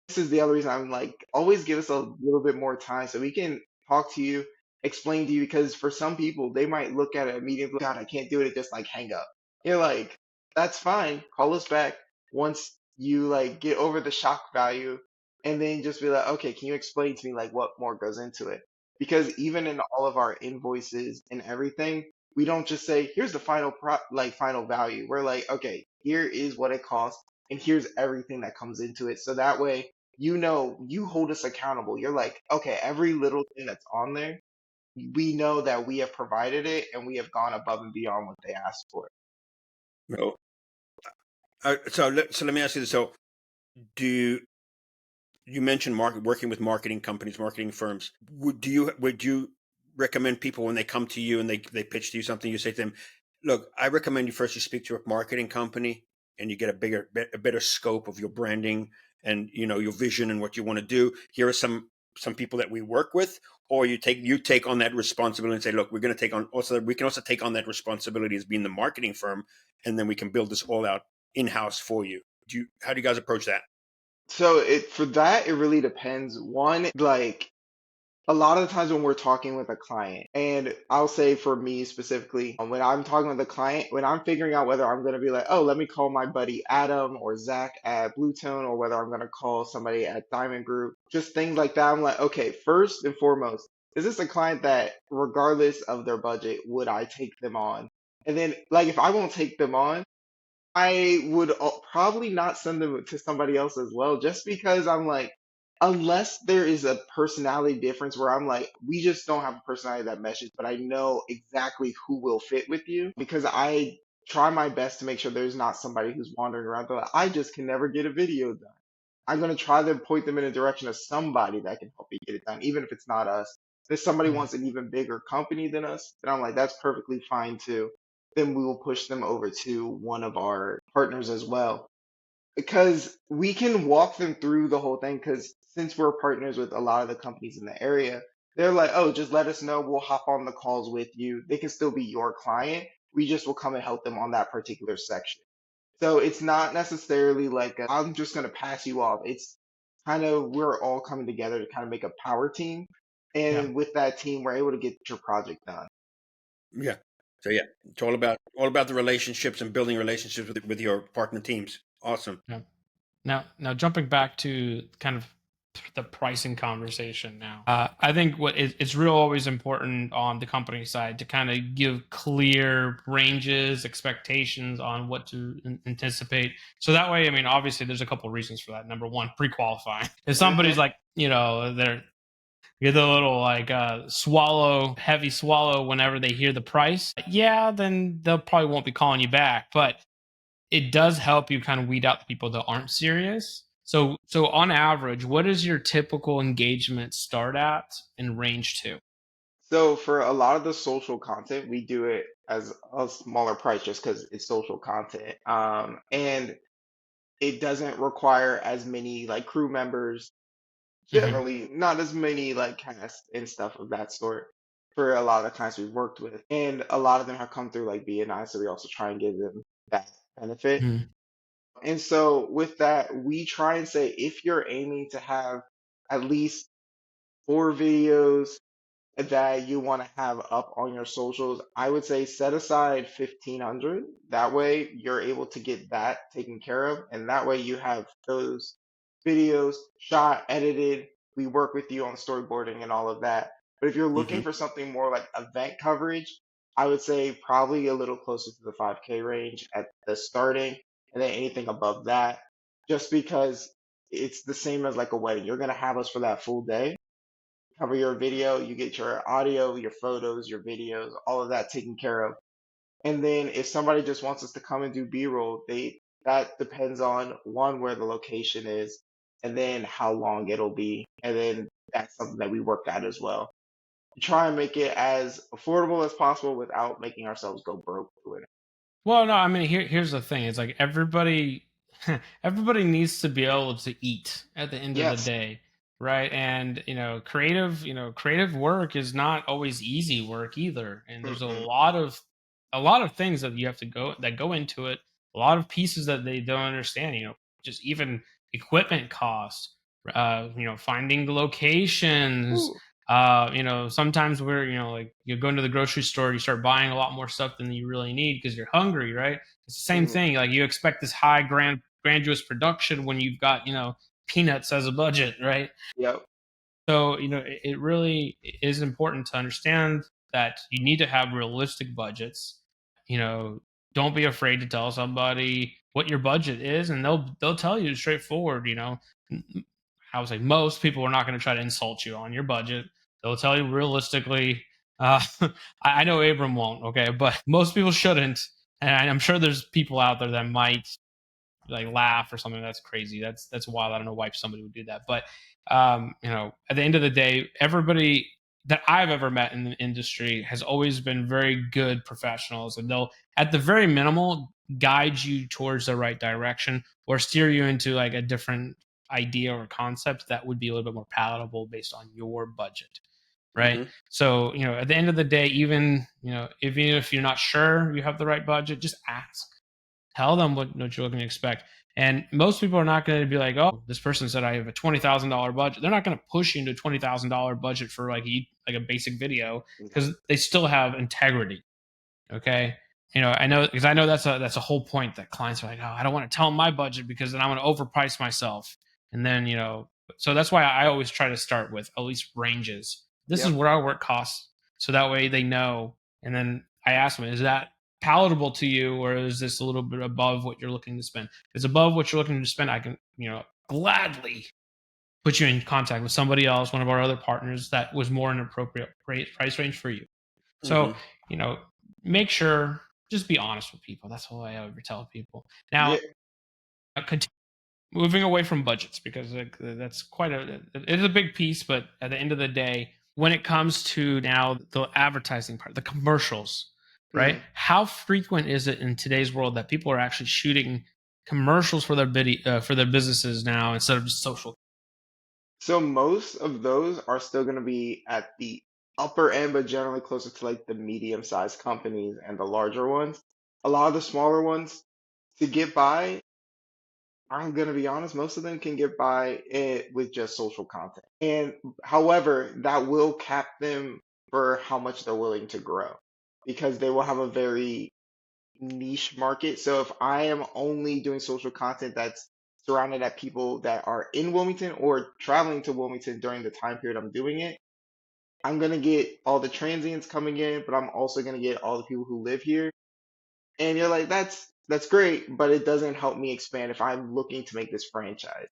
this is the other reason I'm like, always give us a little bit more time so we can talk to you, explain to you, because for some people, they might look at a meeting, God, I can't do it, and just like hang up. You're like, that's fine. Call us back once you like get over the shock value and then just be like, okay, can you explain to me like what more goes into it? Because even in all of our invoices and everything, we don't just say, here's the final value. We're like, okay, here is what it costs and here's everything that comes into it. So that way you hold us accountable. You're like, okay, every little thing that's on there, we know that we have provided it and we have gone above and beyond what they asked for. no. So let me ask you this. So do you mentioned working with marketing companies, marketing firms. Would you recommend people when they come to you and they pitch to you something, you say to them, look, I recommend you first you speak to a marketing company and you get a better scope of your branding and your vision and what you want to do. Here are some people that we work with, or you take on that responsibility and say, look, we can also take on that responsibility as being the marketing firm, and then we can build this all out in-house for you. How do you guys approach that? So for that, it really depends. One, like a lot of the times when we're talking with a client, and I'll say for me specifically, when I'm talking with a client, when I'm figuring out whether I'm going to be like, oh, let me call my buddy Adam or Zach at Bluetone, or whether I'm going to call somebody at Diamond Group, just things like that. I'm like, okay, first and foremost, is this a client that, regardless of their budget, would I take them on? And then, like, if I won't take them on, I would probably not send them to somebody else as well, just because I'm like, unless there is a personality difference where I'm like, we just don't have a personality that meshes, but I know exactly who will fit with you because I try my best to make sure there's not somebody who's wandering around. They're like, I just can never get a video done. I'm going to try to point them in a direction of somebody that can help me get it done, even if it's not us. If somebody Yeah. wants an even bigger company than us, then I'm like, that's perfectly fine too. Then we will push them over to one of our partners as well. Because we can walk them through the whole thing. Because since we're partners with a lot of the companies in the area, they're like, oh, just let us know. We'll hop on the calls with you. They can still be your client. We just will come and help them on that particular section. So it's not necessarily like I'm just going to pass you off. It's kind of we're all coming together to kind of make a power team. Yeah. And with that team, we're able to get your project done. Yeah. So yeah, it's all about the relationships and building relationships with your partner teams. Awesome. Yeah. Now jumping back to kind of the pricing conversation now. I think it's real always important on the company side to kind of give clear ranges, expectations on what to anticipate. So that way, I mean, obviously, there's a couple reasons for that. Number one, pre-qualifying. If somebody's like, they're get a little like heavy swallow whenever they hear the price, yeah, then they'll probably won't be calling you back. But it does help you kind of weed out the people that aren't serious. So on average, what does your typical engagement start at and range to? So for a lot of the social content, we do it as a smaller price just because it's social content. And it doesn't require as many like crew members, Hmm. generally not as many like cast and stuff of that sort for a lot of the clients we've worked with. And a lot of them have come through like BNI, so we also try and give them that benefit. Hmm. And so with that, we try and say if you're aiming to have at least 4 videos that you want to have up on your socials, I would say set aside 1500. That way you're able to get that taken care of. And that way you have those videos shot, edited. We work with you on storyboarding and all of that. But if you're looking Hmm. for something more like event coverage, I would say probably a little closer to the 5K range at the starting, and then anything above that, just because it's the same as like a wedding. You're going to have us for that full day, cover your video, you get your audio, your photos, your videos, all of that taken care of. And then if somebody just wants us to come and do B-roll, they that depends on one, where the location is, and then how long it'll be. And then that's something that we work out as well. Try and make it as affordable as possible without making ourselves go broke doing it. Well, no, I mean, here's the thing. It's like everybody needs to be able to eat at the end of the Yes. day, right? And creative work is not always easy work either. And there's Mm-mm. a lot of things that you have to go into it. A lot of pieces that they don't understand. Just even equipment costs. Finding the locations, Ooh. sometimes like you go into the grocery store, you start buying a lot more stuff than you really need because you're hungry, right? It's the same Mm-hmm. thing. Like you expect this high grandiose production when you've got peanuts as a budget, right? Yep. So it really is important to understand that you need to have realistic budgets. you know don't be afraid to tell somebody what your budget is, and they'll tell you straightforward. I would say most people are not going to try to insult you on your budget. They'll tell you realistically. I know Abram won't, okay, but most people shouldn't. And I'm sure there's people out there that might like laugh or something. That's crazy. That's wild. I don't know why somebody would do that. But at the end of the day, everybody that I've ever met in the industry has always been very good professionals, and they'll at the very minimal guide you towards the right direction or steer you into like a different idea or concept that would be a little bit more palatable based on your budget, right? Hmm. So at the end of the day, even if you're not sure you have the right budget, just ask. Tell them what you're looking to expect. And most people are not going to be like, oh, this person said I have a $20,000 budget. They're not going to push you into a $20,000 budget for like a basic video because they still have integrity. Okay. I know that's a whole point that clients are like, oh, I don't want to tell them my budget because then I'm going to overprice myself. And then, so that's why I always try to start with at least ranges. This is Yep. what our work costs. So that way they know. And then I ask them, is that palatable to you, or is this a little bit above what you're looking to spend? If it's above what you're looking to spend, I can, gladly put you in contact with somebody else, one of our other partners that was more an appropriate price range for you. So, Hmm. you know, make sure, just be honest with people. That's all I ever tell people. Yeah. Now, moving away from budgets, because that's it's a big piece, but at the end of the day, when it comes to now the advertising part, the commercials, right? Mhm. How frequent is it in today's world that people are actually shooting commercials for for their businesses now instead of just social? So most of those are still going to be at the upper end, but generally closer to like the medium-sized companies and the larger ones. A lot of the smaller ones, to get by, I'm going to be honest, most of them can get by it with just social content. And however, that will cap them for how much they're willing to grow because they will have a very niche market. So if I am only doing social content that's surrounded at people that are in Wilmington or traveling to Wilmington during the time period I'm doing it. I'm gonna get all the transients coming in, but I'm also gonna get all the people who live here. And you're like, that's great, but it doesn't help me expand if I'm looking to make this franchise.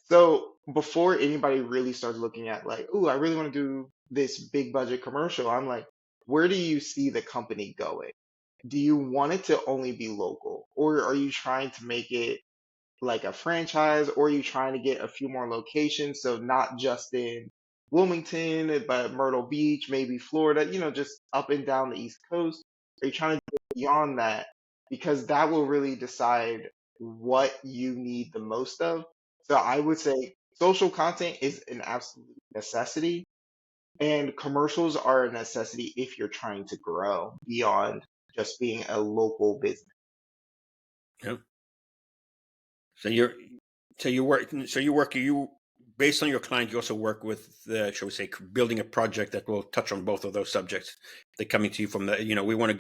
So before anybody really starts looking at like, oh, I really want to do this big budget commercial, I'm like, where do you see the company going? Do you want it to only be local, or are you trying to make it like a franchise, or are you trying to get a few more locations? So not just in Wilmington, but Myrtle Beach, maybe Florida, just up and down the East Coast. Are you trying to go beyond that? Because that will really decide what you need the most of. So I would say social content is an absolute necessity, and commercials are a necessity if you're trying to grow beyond just being a local business. Yeah. So you're you based on your client. You also work with shall we say, building a project that will touch on both of those subjects. They're coming to you from the we want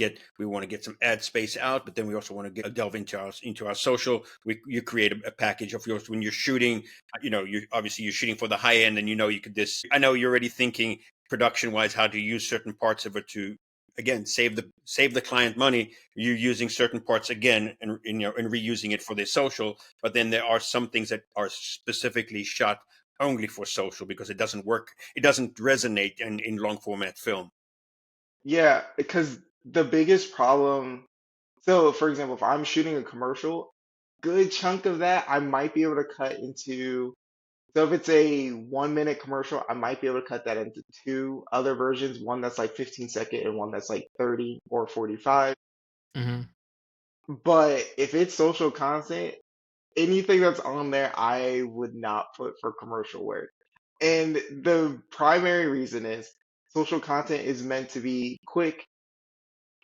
to get some ad space out, but then we also want to delve into our social. You create a package of yours when you're shooting. You're shooting for the high end, and you could this. I know you're already thinking production wise how to use certain parts of it to again save the client money. You're using certain parts again and reusing it for the social, but then there are some things that are specifically shot only for social because it doesn't work, it doesn't resonate in long format film. Yeah, because the biggest problem, so for example, if I'm shooting a commercial, good chunk of that I might be able to cut into, so if it's a 1 minute commercial, I might be able to cut that into two other versions, one that's like 15-second and one that's like 30 or 45. Hmm. But if it's social content, anything that's on there, I would not put for commercial work. And the primary reason is social content is meant to be quick,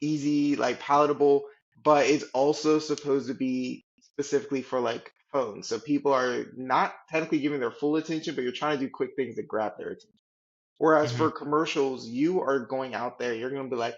easy, like palatable, but it's also supposed to be specifically for like phones. So people are not technically giving their full attention, but you're trying to do quick things that grab their attention. Whereas Hmm. for commercials, you are going out there, you're going to be like,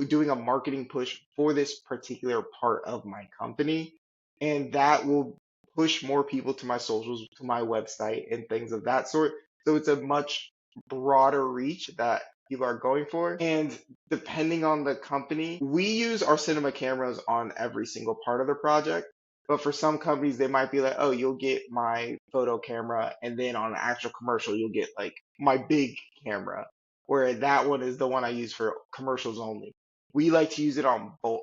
doing a marketing push for this particular part of my company, and that will push more people to my socials, to my website, and things of that sort. So it's a much broader reach that people are going for. And depending on the company, we use our cinema cameras on every single part of the project. But for some companies, they might be like, oh, you'll get my photo camera, and then on an actual commercial, you'll get like my big camera, where that one is the one I use for commercials only. We like to use it on both,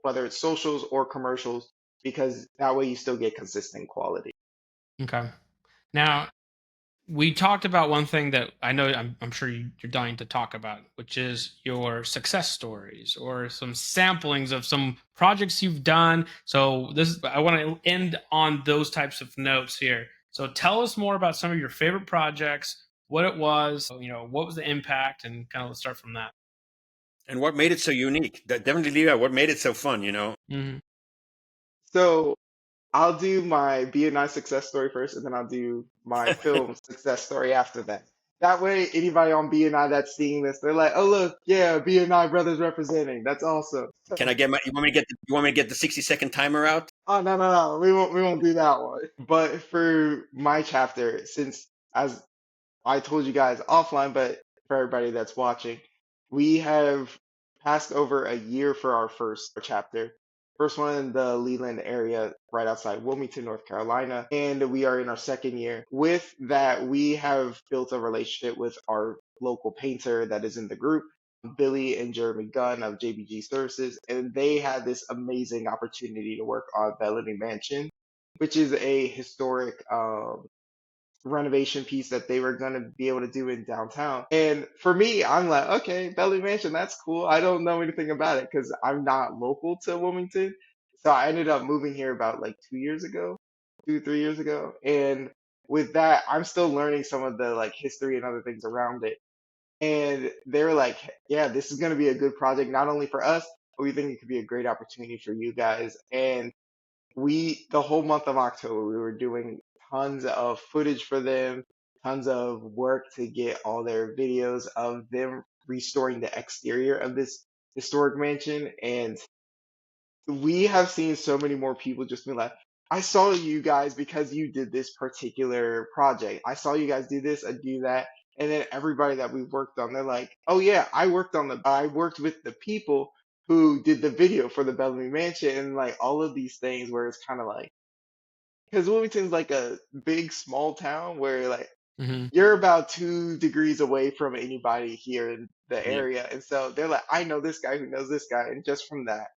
whether it's socials or commercials, because that way you still get consistent quality. Okay. Now, we talked about one thing that I know I'm sure you're dying to talk about, which is your success stories or some samplings of some projects you've done. So I want to end on those types of notes here. So tell us more about some of your favorite projects, what it was, what was the impact, and kind of let's start from that. And what made it so unique? Definitely, yeah, what made it so fun. Hmm. So I'll do my BNI success story first, and then I'll do my film success story after that. That way, anybody on BNI that's seeing this, they're like, "Oh, look, yeah, BNI brothers representing. That's awesome." Can I get you want me to get the 60-second timer out? Oh, no, no, no, we won't do that one. But for my chapter, since as I told you guys offline, but for everybody that's watching, we have passed over a year for our first chapter. First one in the Leland area, right outside Wilmington, North Carolina, and we are in our second year. With that, we have built a relationship with our local painter that is in the group, Billy and Jeremy Gunn of JBG Services, and they had this amazing opportunity to work on Bellamy Mansion, which is a historic renovation piece that they were going to be able to do in downtown. And for me, I'm like, okay, Belly Mansion, that's cool. I don't know anything about it because I'm not local to Wilmington. So I ended up moving here about like 2 years ago, 3 years ago. And with that, I'm still learning some of the like history and other things around it. And they were like, yeah, this is going to be a good project, not only for us, but we think it could be a great opportunity for you guys. And the whole month of October, we were doing tons of footage for them, tons of work to get all their videos of them restoring the exterior of this historic mansion. And we have seen so many more people just be like, I saw you guys because you did this particular project. I saw you guys do this and do that. And then everybody that we worked on, they're like, oh yeah, I worked with the people who did the video for the Bellamy Mansion and like all of these things where it's kind of like, because Wilmington's like a big small town where like Hmm. you're about 2 degrees away from anybody here in the Yeah. area. And so they're like, I know this guy who knows this guy. And just from that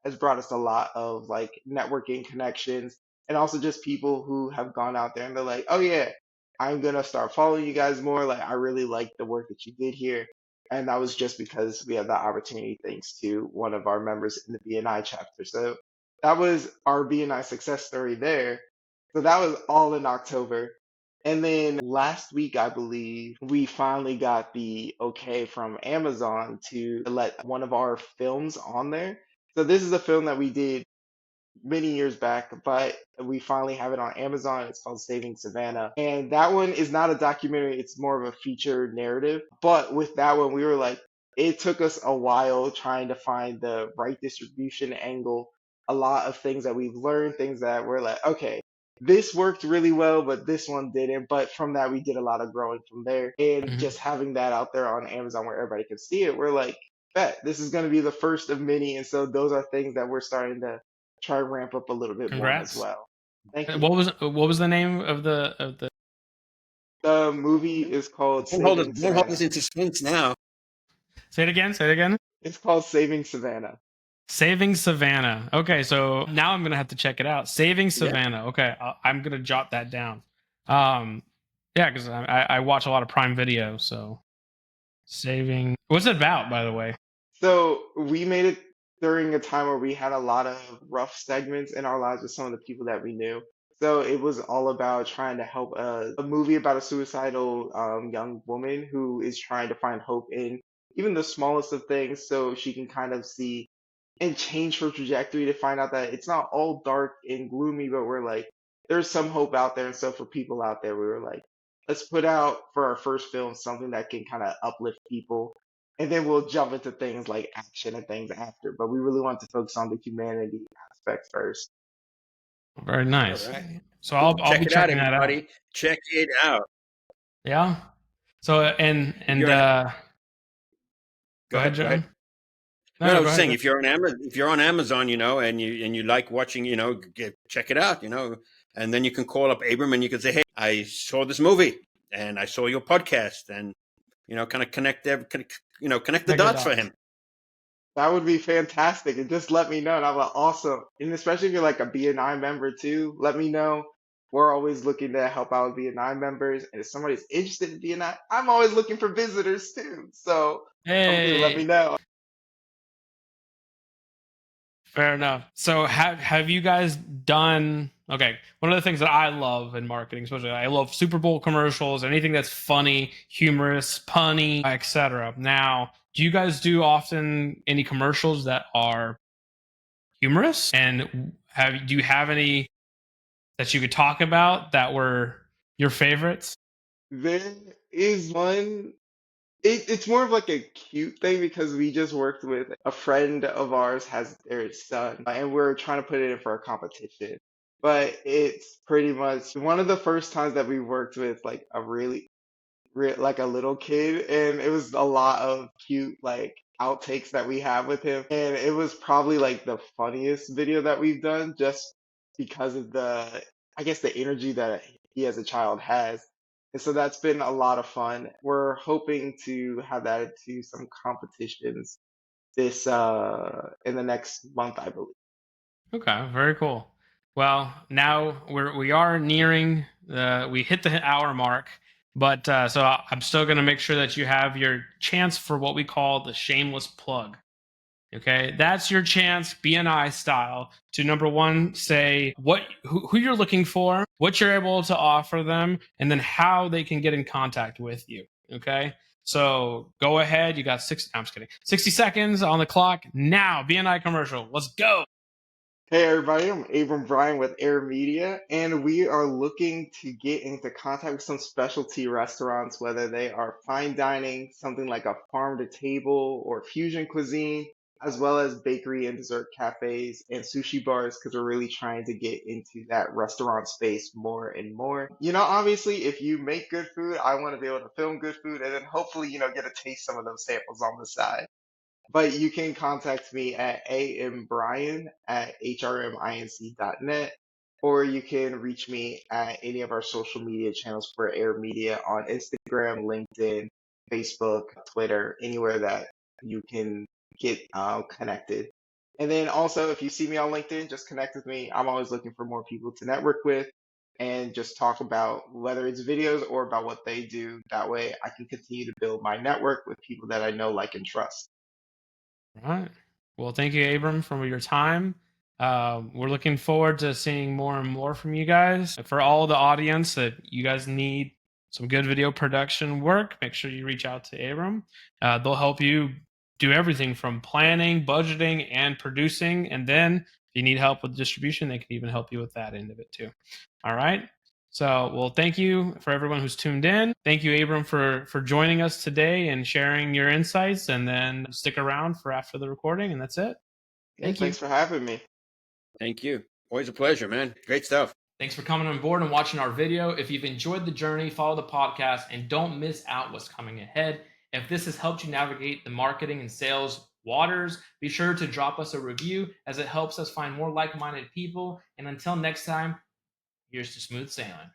has brought us a lot of like networking connections and also just people who have gone out there and they're like, oh yeah, I'm gonna start following you guys more. Like I really like the work that you did here. And that was just because we had that opportunity thanks to one of our members in the BNI chapter. So that was our BNI success story there. So that was all in October. And then last week, I believe, we finally got the okay from Amazon to let one of our films on there. So this is a film that we did many years back, but we finally have it on Amazon. It's called Saving Savannah. And that one is not a documentary, it's more of a feature narrative. But with that one, we were like, it took us a while trying to find the right distribution angle. A lot of things that we've learned, things that we're like, okay, this worked really well, but this one didn't. But from that, we did a lot of growing from there. And Hmm. just having that out there on Amazon where everybody can see it, we're like, bet this is going to be the first of many. And so those are things that we're starting to try to ramp up a little bit more as Congrats. well. Thank you. What was the name of the? The movie is called Saving Don't hold us Savannah. in suspense now. Say it again. Say it again. It's called Saving Savannah. Saving Savannah. Okay, so now I'm gonna have to check it out. Saving Yeah. Savannah. Okay, I'm gonna jot that down. Um, yeah, because I watch a lot of Prime Video. So saving. What's it about, by the way? So we made it during a time where we had a lot of rough segments in our lives with some of the people that we knew. So it was all about trying to help a movie about a suicidal young woman who is trying to find hope in even the smallest of things so she can kind of see and change her trajectory to find out that it's not all dark and gloomy, but we're like, there's some hope out there. And so for people out there, we were like, let's put out for our first film something that can kind of uplift people. And then we'll jump into things like action and things after. But we really want to focus on the humanity aspect first. Very All nice. right. So Cool. I'll Check be it out, checking that out. everybody. Check it out. Yeah. So If and you're on, go go ahead, ahead. Go ahead. John. No, No, no, I go was ahead. saying if you're on Amazon, and you like watching, check it out, and then you can call up Abram and you can say, hey, I saw this movie and I saw your podcast, and kind of connect the Check the dots for dots. him. That would be fantastic. And just let me know. And I'm like, awesome. And especially if you're like a BNI member too, let me know. We're always looking to help out BNI members. And if somebody's interested in BNI, I'm always looking for visitors too. So come through, let me Hey. know. Fair enough. So have you guys done okay, one of the things that I love in marketing, especially I love Super Bowl commercials, anything that's funny, humorous, punny, etc. Now, do you guys do often any commercials that are humorous? And do you have any that you could talk about that were your favorites? There is one. It's more of like a cute thing because we just worked with a friend of ours has their son and we're trying to put it in for a competition. But it's pretty much one of the first times that we worked with like a really like a little kid, and it was a lot of cute like outtakes that we have with him, and it was probably like the funniest video that we've done just because of the I guess the energy that he as a child has. And so that's been a lot of fun. We're hoping to have that to some competitions this in the next month, I believe. Okay, very cool. Well, now we are nearing we hit the hour mark, but so I'm still going to make sure that you have your chance for what we call the shameless plug. Okay, that's your chance, BNI style, to number one say who you're looking for, what you're able to offer them, and then how they can get in contact with you. Okay, so go ahead. You got six. I'm just kidding. 60 seconds on the clock now. BNI commercial. Let's go. Hey everybody, I'm Abram Bryan with Air Media, and we are looking to get into contact with some specialty restaurants, whether they are fine dining, something like a farm to table or fusion cuisine. as well as bakery and dessert cafes and sushi bars, because we're really trying to get into that restaurant space more and more. Obviously, if you make good food, I want to be able to film good food and then hopefully, get to taste some of those samples on the side. But you can contact me at ambrian@hrminc.net, or you can reach me at any of our social media channels for Air Media on Instagram, LinkedIn, Facebook, Twitter, anywhere that you can get connected. And then also, if you see me on LinkedIn, just connect with me. I'm always looking for more people to network with and just talk about whether it's videos or about what they do. That way, I can continue to build my network with people that I know, like, and trust. All right. Well, thank you, Abram, for your time. We're looking forward to seeing more and more from you guys. For all the audience that you guys need some good video production work, make sure you reach out to Abram. They'll help you do everything from planning, budgeting, and producing. And then if you need help with distribution, they can even help you with that end of it too. All right. So, well, thank you for everyone who's tuned in. Thank you, Abram, for joining us today and sharing your insights. And then stick around for after the recording. And that's it. Yeah, Thank you. thanks for having me. Thank you. Always a pleasure, man. Great stuff. Thanks for coming on board and watching our video. If you've enjoyed the journey, follow the podcast and don't miss out what's coming ahead. If this has helped you navigate the marketing and sales waters, be sure to drop us a review as it helps us find more like-minded people. And until next time, here's to smooth sailing.